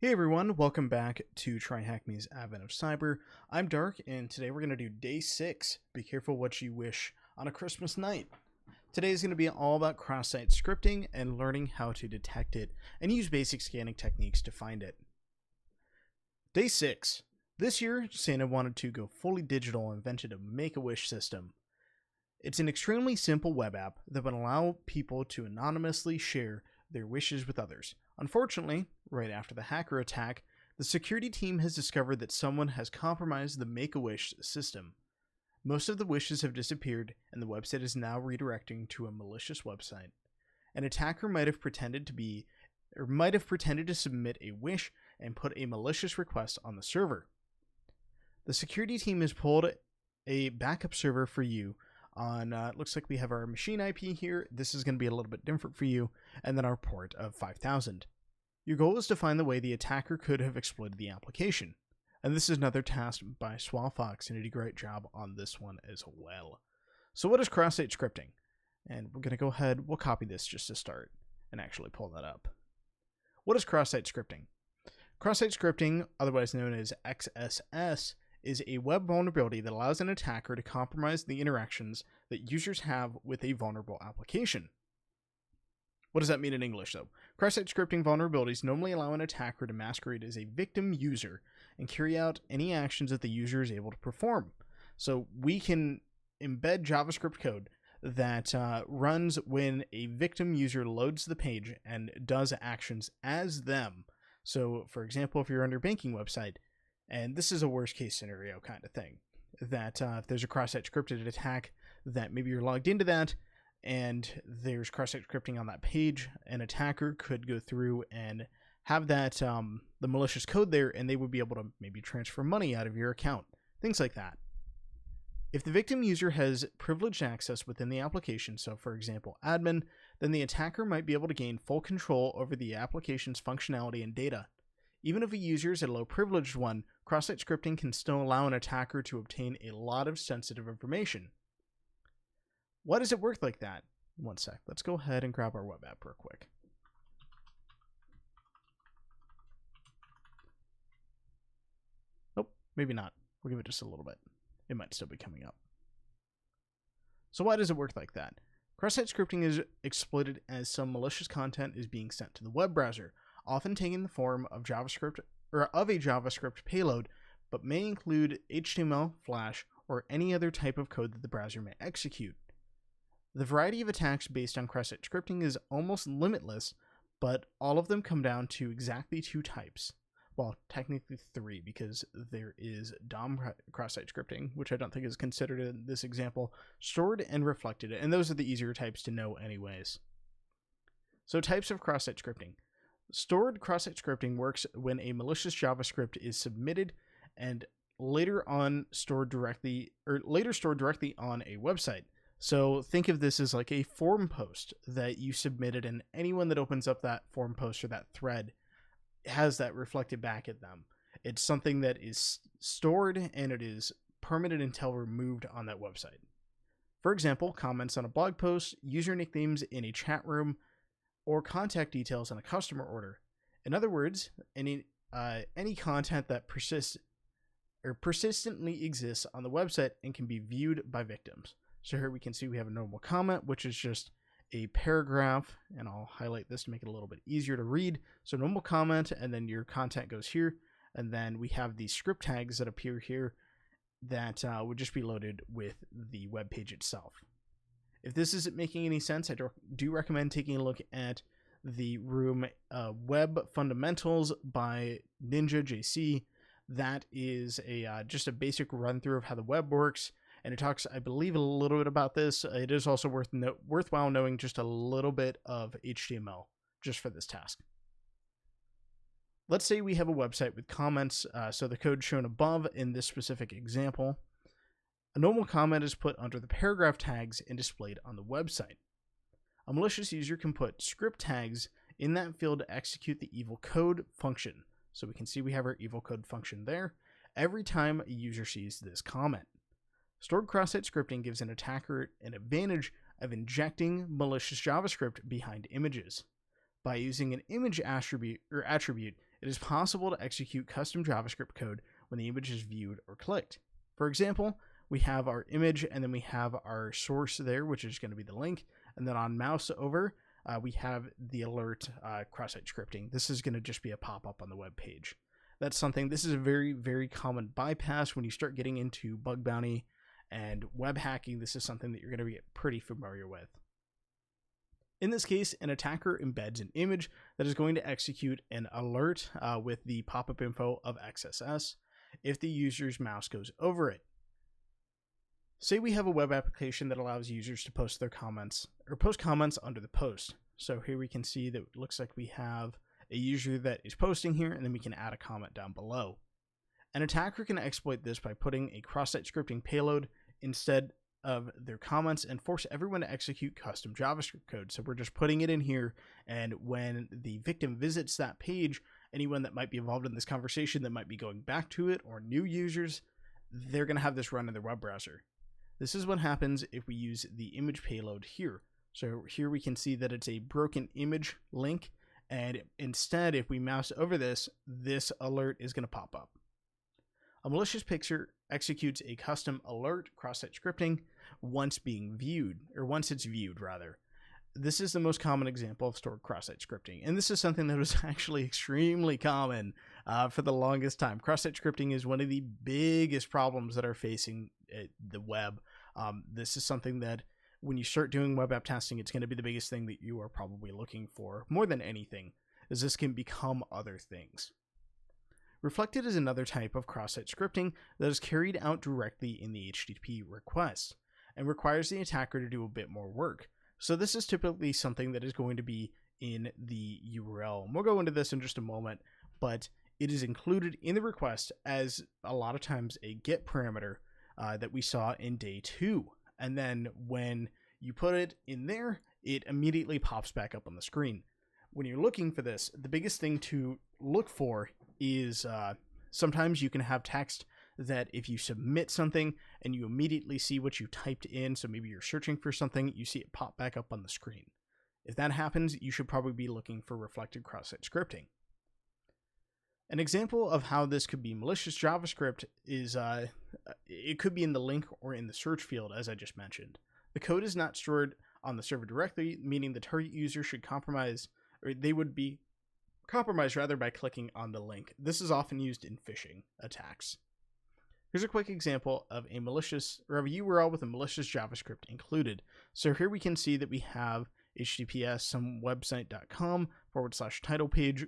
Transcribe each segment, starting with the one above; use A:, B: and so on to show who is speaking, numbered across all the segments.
A: Hey everyone, welcome back to TryHackMe's Advent of Cyber. I'm Dark, and today we're going to do Day 6, Be Careful What You Wish on a Christmas Night. Today is going to be all about cross-site scripting and learning how to detect it and use basic scanning techniques to find it. Day 6. This year, Santa wanted to go fully digital and invented a Make-A-Wish system. It's an extremely simple web app that would allow people to anonymously share their wishes with others. Unfortunately, right after the hacker attack, the security team has discovered that someone has compromised the Make-A-Wish system. Most of the wishes have disappeared, and the website is now redirecting to a malicious website. An attacker might have pretended to submit a wish and put a malicious request on the server. The security team has pulled a backup server for you on, looks like we have our machine IP here. This is going to be a little bit different for you, and then our port of 5000. Your goal is to find the way the attacker could have exploited the application. And this is another task by SwallFox, and he did a great job on this one as well. So what is cross-site scripting? And we're going to go ahead, we'll copy this just to start and actually pull that up. What is cross-site scripting? Cross-site scripting, otherwise known as XSS, is a web vulnerability that allows an attacker to compromise the interactions that users have with a vulnerable application. What does that mean in English, though? Cross-site scripting vulnerabilities normally allow an attacker to masquerade as a victim user and carry out any actions that the user is able to perform. So we can embed JavaScript code that runs when a victim user loads the page and does actions as them. So, for example, if you're on your banking website, and this is a worst case scenario kind of thing, that if there's a cross-site scripted attack, that maybe you're logged into that, and there's cross-site scripting on that page, an attacker could go through and have that the malicious code there, and they would be able to maybe transfer money out of your account, things like that. If the victim user has privileged access within the application, so for example admin, then the attacker might be able to gain full control over the application's functionality and data. Even if a user is a low privileged one, cross-site scripting can still allow an attacker to obtain a lot of sensitive information. Why does it work like that? One sec, let's go ahead and grab our web app real quick. Nope, maybe not. We'll give it just a little bit. It might still be coming up. So why does it work like that? Cross-site scripting is exploited as some malicious content is being sent to the web browser, often taking the form of JavaScript or of a JavaScript payload, but may include HTML, Flash, or any other type of code that the browser may execute. The variety of attacks based on cross-site scripting is almost limitless, but all of them come down to exactly two types. Well, technically three, because there is DOM cross-site scripting, which I don't think is considered in this example, stored and reflected, and those are the easier types to know anyways. So types of cross-site scripting. Stored cross-site scripting works when a malicious JavaScript is submitted and later stored directly on a website. So think of this as like a forum post that you submitted, and anyone that opens up that forum post or that thread has that reflected back at them. It's something that is stored and it is permanent until removed on that website. For example, comments on a blog post, user nicknames in a chat room, or contact details on a customer order. In other words, any content that persistently exists on the website and can be viewed by victims. So here we can see we have a normal comment, which is just a paragraph, and I'll highlight this to make it a little bit easier to read. So normal comment, and then your content goes here, and then we have these script tags that appear here that would just be loaded with the web page itself. If this isn't making any sense, I do recommend taking a look at the Room Web Fundamentals by Ninja JC. That is just a basic run through of how the web works. And it talks, I believe, a little bit about this. It is also worthwhile knowing just a little bit of HTML just for this task. Let's say we have a website with comments, so the code shown above in this specific example. A normal comment is put under the paragraph tags and displayed on the website. A malicious user can put script tags in that field to execute the evil code function. So we can see we have our evil code function there every time a user sees this comment. Stored cross-site scripting gives an attacker an advantage of injecting malicious JavaScript behind images. By using an image attribute, it is possible to execute custom JavaScript code when the image is viewed or clicked. For example, we have our image and then we have our source there, which is going to be the link. And then on mouse over, we have the alert cross-site scripting. This is going to just be a pop-up on the web page. That's something, this is a very, very common bypass when you start getting into bug bounty and web hacking. This is something that you're going to get pretty familiar with. In this case, an attacker embeds an image that is going to execute an alert with the pop-up info of XSS if the user's mouse goes over it. Say we have a web application that allows users to post their comments or post comments under the post. So here we can see that it looks like we have a user that is posting here, and then we can add a comment down below. An attacker can exploit this by putting a cross-site scripting payload instead of their comments and force everyone to execute custom JavaScript code. So we're just putting it in here, and when the victim visits that page, anyone that might be involved in this conversation that might be going back to it, or new users, they're going to have this run in their web browser. This is what happens if we use the image payload here. So here we can see that it's a broken image link, and instead, if we mouse over this, this alert is going to pop up. A malicious picture executes a custom alert cross-site scripting once it's viewed rather. This is the most common example of stored cross-site scripting, and this is something that was actually extremely common for the longest time. Cross-site scripting is one of the biggest problems that are facing the web. This is something that when you start doing web app testing, it's going to be the biggest thing that you are probably looking for more than anything, as this can become other things. Reflected is another type of cross-site scripting that is carried out directly in the HTTP request and requires the attacker to do a bit more work. So this is typically something that is going to be in the URL. We'll go into this in just a moment, but it is included in the request as a lot of times a get parameter that we saw in day 2. And then when you put it in there, it immediately pops back up on the screen. When you're looking for this, the biggest thing to look for is sometimes you can have text that if you submit something and you immediately see what you typed in, so maybe you're searching for something, you see it pop back up on the screen. If that happens, you should probably be looking for reflected cross-site scripting. An example of how this could be malicious JavaScript is it could be in the link or in the search field, as I just mentioned. The code is not stored on the server directly, meaning the target user should compromise, or they would be compromised rather by clicking on the link. This is often used in phishing attacks. Here's a quick example of a URL with a malicious JavaScript included. So here we can see that we have https://somewebsite.com/title page ?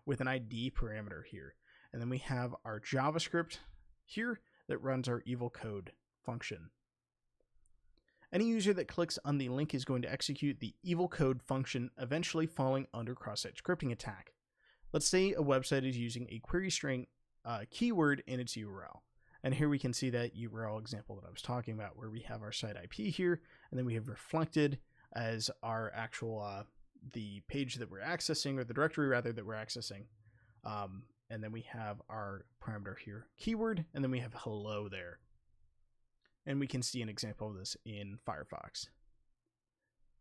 A: With an ID parameter here. And then we have our JavaScript here that runs our evil code function. Any user that clicks on the link is going to execute the evil code function, eventually falling under cross-site scripting attack. Let's say a website is using a query string keyword in its URL. And here we can see that URL example that I was talking about, where we have our site IP here, and then we have reflected as our actual the page that we're accessing, or the directory rather that we're accessing. And then we have our parameter here, keyword, and then we have hello there. And we can see an example of this in Firefox.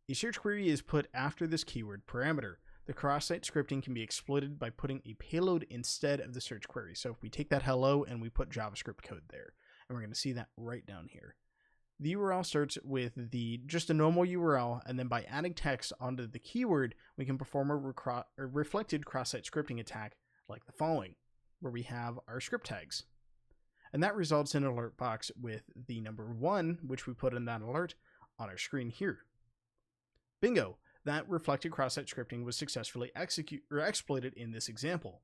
A: A search query is put after this keyword parameter. The cross-site scripting can be exploited by putting a payload instead of the search query. So if we take that hello and we put JavaScript code there, and we're going to see that right down here. The URL starts with just a normal URL, and then by adding text onto the keyword, we can perform a reflected cross-site scripting attack like the following, where we have our script tags. And that results in an alert box with the number 1, which we put in that alert, on our screen here. Bingo! That reflected cross-site scripting was successfully exploited in this example.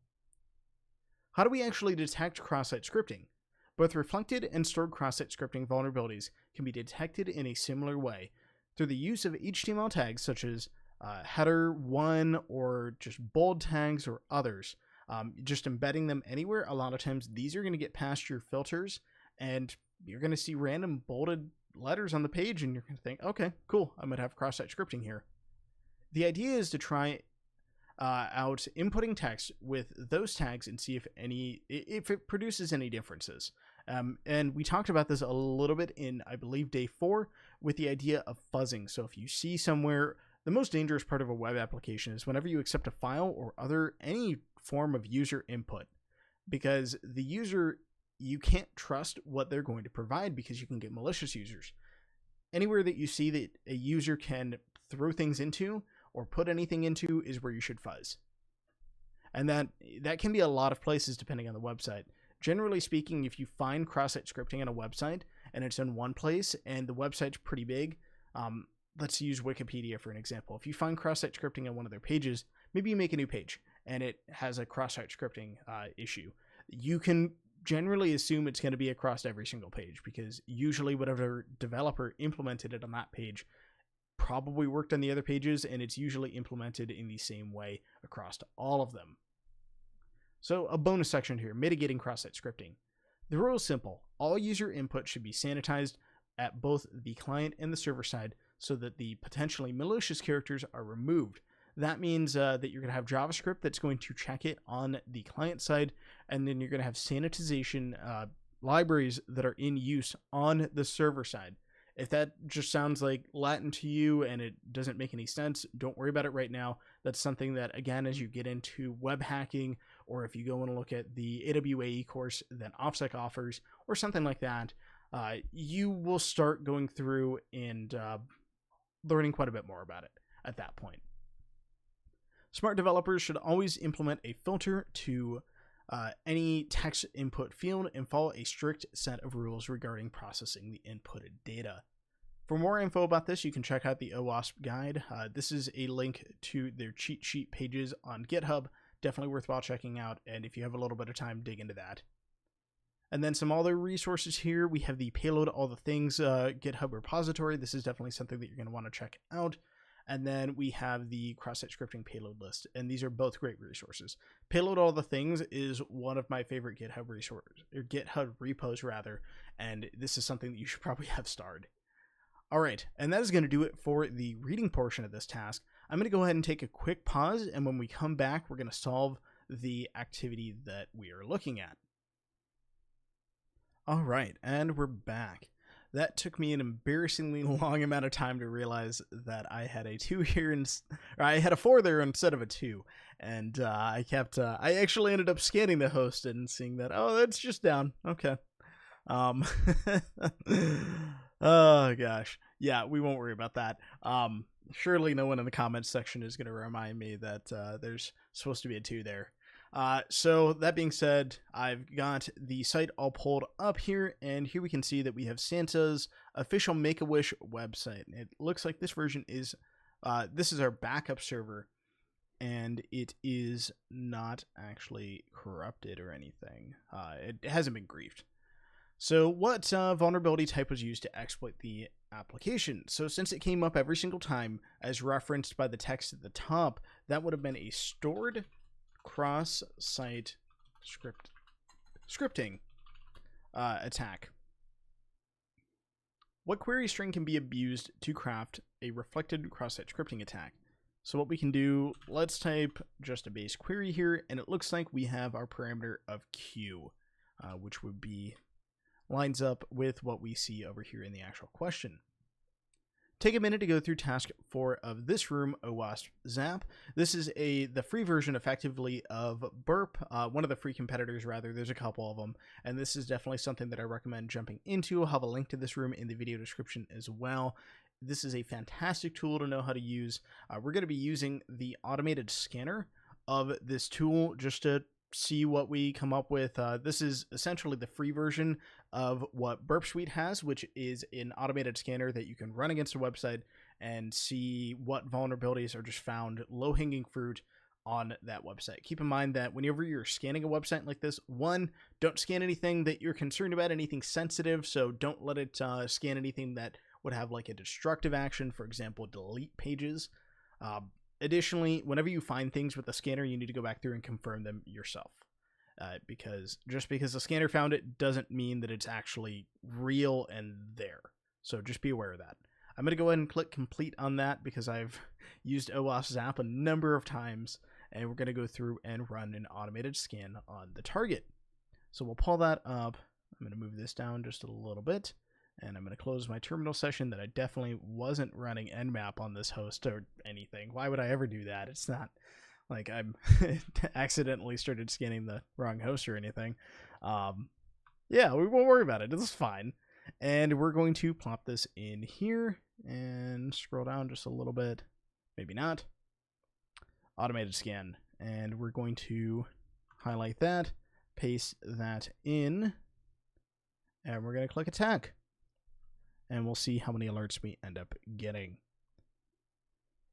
A: How do we actually detect cross-site scripting? Both reflected and stored cross-site scripting vulnerabilities can be detected in a similar way through the use of HTML tags such as header 1 or just bold tags or others. Just embedding them anywhere, a lot of times these are going to get past your filters and you're going to see random bolded letters on the page and you're going to think, okay, cool, I'm going to have cross-site scripting here. The idea is to try out inputting text with those tags and see if it produces any differences. And we talked about this a little bit in, I believe, day 4 with the idea of fuzzing. So if you see somewhere, the most dangerous part of a web application is whenever you accept a file or any form of user input, because the user, you can't trust what they're going to provide because you can get malicious users. Anywhere that you see that a user can throw things into or put anything into is where you should fuzz. And that can be a lot of places depending on the website. Generally speaking, if you find cross-site scripting on a website and it's in one place and the website's pretty big, let's use Wikipedia for an example. If you find cross-site scripting on one of their pages, maybe you make a new page and it has a cross-site scripting issue. You can generally assume it's going to be across every single page, because usually whatever developer implemented it on that page probably worked on the other pages, and it's usually implemented in the same way across all of them. So a bonus section here, mitigating cross-site scripting. The rule is simple. All user input should be sanitized at both the client and the server side so that the potentially malicious characters are removed. That means that you're going to have JavaScript that's going to check it on the client side, and then you're going to have sanitization libraries that are in use on the server side. If that just sounds like Latin to you and it doesn't make any sense, don't worry about it right now. That's something that, again, as you get into web hacking, or if you go and look at the AWAE course that OffSec offers, or something like that, you will start going through and learning quite a bit more about it at that point. Smart developers should always implement a filter to any text input field and follow a strict set of rules regarding processing the inputted data. For more info about this, you can check out the OWASP guide. This is a link to their cheat sheet pages on GitHub. Definitely worthwhile checking out, and if you have a little bit of time, dig into that. And then some other resources here. We have the Payload All the Things GitHub repository. This is definitely something that you're going to want to check out. And then we have the cross-site scripting payload list, and these are both great resources. Payload All the Things is one of my favorite GitHub resources, or GitHub repos rather, and this is something that you should probably have starred. All right, and that is going to do it for the reading portion of this task. I'm going to go ahead and take a quick pause, and when we come back, we're going to solve the activity that we are looking at. All right, and we're back. That took me an embarrassingly long amount of time to realize that I had a 2 here, or I had a 4 there instead of a 2, and I actually ended up scanning the host and seeing that, oh, that's just down. Okay. Oh gosh, yeah, we won't worry about that. Surely no one in the comments section is going to remind me that there's supposed to be a 2 there. So that being said, I've got the site all pulled up here, and here we can see that we have Santa's official Make-A-Wish website. It looks like this version is, this is our backup server, and it is not actually corrupted or anything. It hasn't been griefed. So what vulnerability type was used to exploit the application? So since it came up every single time as referenced by the text at the top, that would have been a stored cross-site scripting attack. What query string can be abused to craft a reflected cross-site scripting attack? So what we can do, let's type just a base query here, and it looks like we have our parameter of Q, which would be lines up with what we see over here in the actual question. Take a minute to go through task 4 of this room, OWASP Zap. This is the free version, effectively, of Burp, one of the free competitors, rather. There's a couple of them, and this is definitely something that I recommend jumping into. I'll have a link to this room in the video description as well. This is a fantastic tool to know how to use. We're going to be using the automated scanner of this tool just to see what we come up with. This is essentially the free version of what Burp Suite has, which is an automated scanner that you can run against a website and see what vulnerabilities are just found, low-hanging fruit on that website. Keep in mind that whenever you're scanning a website like this, one, don't scan anything that you're concerned about, anything sensitive, so don't let it scan anything that would have like a destructive action, for example, delete pages. Additionally, whenever you find things with the scanner, you need to go back through and confirm them yourself. Because just because the scanner found it doesn't mean that it's actually real and there. So just be aware of that. I'm going to go ahead and click complete on that because I've used OWASP Zap a number of times, and we're going to go through and run an automated scan on the target. So we'll pull that up. I'm going to move this down just a little bit, and I'm going to close my terminal session that I definitely wasn't running Nmap on this host or anything. Why would I ever do that? It's not like I'm accidentally started scanning the wrong host or anything. Yeah, we won't worry about it. This is fine. And we're going to plop this in here and scroll down just a little bit. Maybe not. Automated scan. And we're going to highlight that, paste that in, and we're going to click attack. And we'll see how many alerts we end up getting.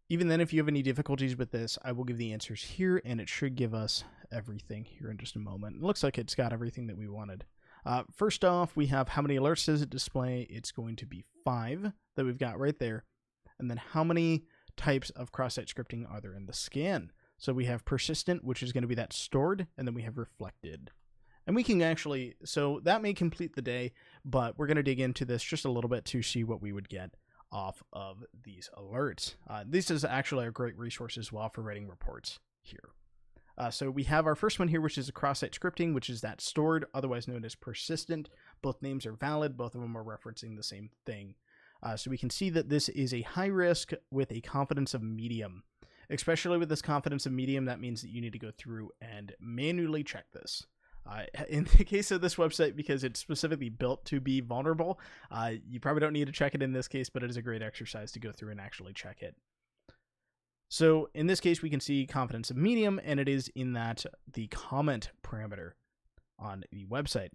A: Even then, if you have any difficulties with this, I will give the answers here, and it should give us everything here in just a moment. It looks like it's got everything that we wanted. First off, we have how many alerts does it display. It's going to be 5 that we've got right there. And then how many types of cross-site scripting are there in the scan? So we have persistent, which is going to be that stored, and then we have reflected. And we can actually, so that may complete the day, but we're going to dig into this just a little bit to see what we would get off of these alerts. This is actually a great resource as well for writing reports here. So we have our first one here, which is a cross-site scripting, which is that stored, otherwise known as persistent. Both names are valid. Both of them are referencing the same thing. So we can see that this is a high risk with a confidence of medium. Especially with this confidence of medium, that means that you need to go through and manually check this. In the case of this website, because it's specifically built to be vulnerable, you probably don't need to check it in this case, but it is a great exercise to go through and actually check it. So in this case, we can see confidence of medium, and it is in that the comment parameter on the website.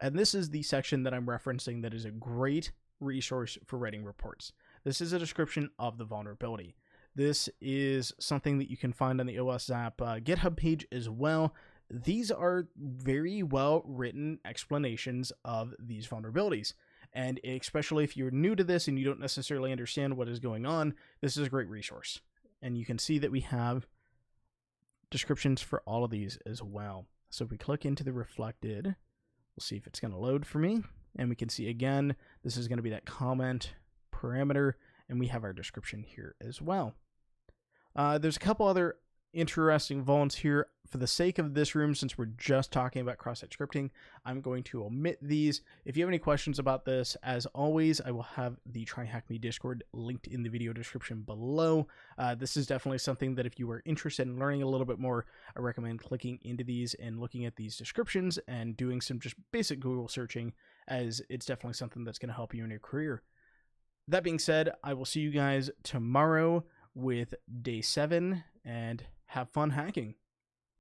A: And this is the section that I'm referencing that is a great resource for writing reports. This is a description of the vulnerability. This is something that you can find on the OWASP GitHub page as well. These are very well written explanations of these vulnerabilities. And especially if you're new to this and you don't necessarily understand what is going on, this is a great resource. And you can see that we have descriptions for all of these as well. So if we click into the reflected, we'll see if it's going to load for me. And we can see again, this is going to be that comment parameter, and we have our description here as well. There's a couple other interesting vulns here. For the sake of this room, since we're just talking about cross-site scripting, I'm going to omit these. If you have any questions about this, as always, I will have the TryHackMe Discord linked in the video description below. This is definitely something that if you are interested in learning a little bit more, I recommend clicking into these and looking at these descriptions and doing some just basic Google searching, as it's definitely something that's going to help you in your career. That being said, I will see you guys tomorrow with day 7, and have fun hacking.